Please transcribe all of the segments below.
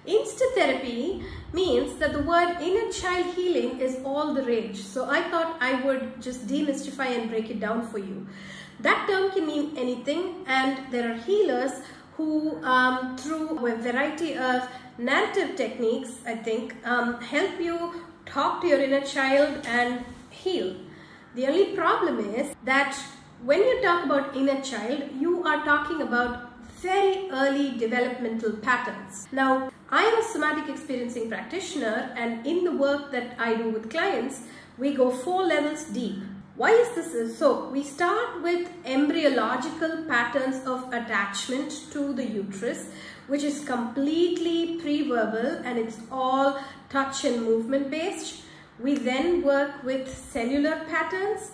Insta-therapy means that the word inner child healing is all the rage. So I thought I would just demystify and break it down for you. That term can mean anything, and there are healers who through a variety of narrative techniques, I think, help you talk to your inner child and heal. The only problem is that when you talk about inner child, you are talking about very early developmental patterns. Now, I am a somatic experiencing practitioner, and in the work that I do with clients, we go 4 levels deep. Why is this so? We start with embryological patterns of attachment to the uterus, which is completely pre-verbal and it's all touch and movement based. We then work with cellular patterns,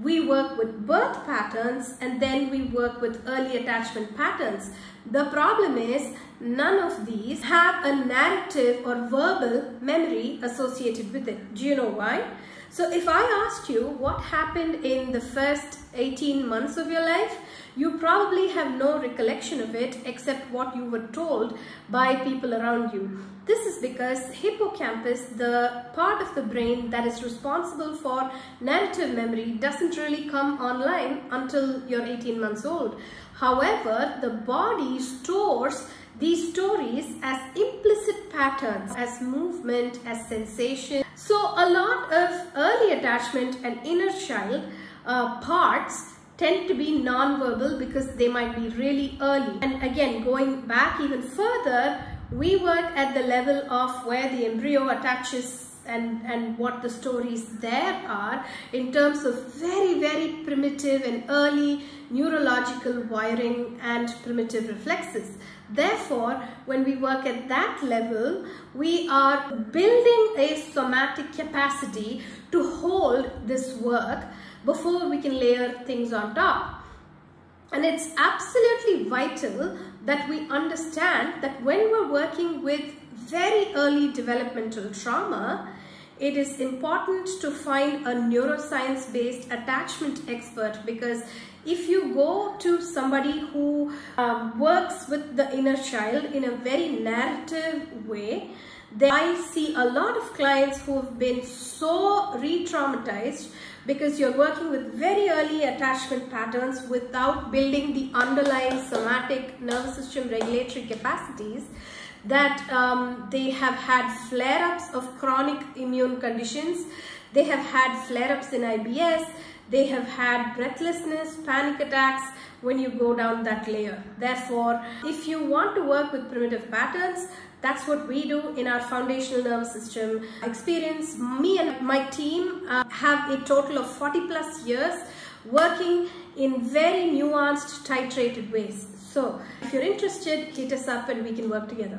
we work with birth patterns, and then we work with early attachment patterns. The problem is none of these have a narrative or verbal memory associated with it. Do you know why? So if I asked you what happened in the first 18 months of your life, you probably have no recollection of it except what you were told by people around you. This is because hippocampus, the part of the brain that is responsible for narrative memory, doesn't really come online until you're 18 months old. However, the body stores these stories as implicit patterns, as movement, as sensation. So a lot of early attachment and inner child parts tend to be non-verbal because they might be really early. And again, going back even further, we work at the level of where the embryo attaches and what the stories there are in terms of very, very primitive and early neurological wiring and primitive reflexes. Therefore, when we work at that level, we are building a somatic capacity to hold this work before we can layer things on top. And it's absolutely vital that we understand that when we're working with very early developmental trauma, it is important to find a neuroscience-based attachment expert, because if you go to somebody who works with the inner child in a very narrative way, then I see a lot of clients who have been so re-traumatized because you're working with very early attachment patterns without building the underlying somatic nervous system regulatory capacities, that they have had flare-ups of chronic immune conditions, they have had flare-ups in IBS, they have had breathlessness, panic attacks when you go down that layer. Therefore, if you want to work with primitive patterns, that's what we do in our foundational nervous system experience. Me and my team have a total of 40+ years working in very nuanced, titrated ways. So if you're interested, hit us up and we can work together.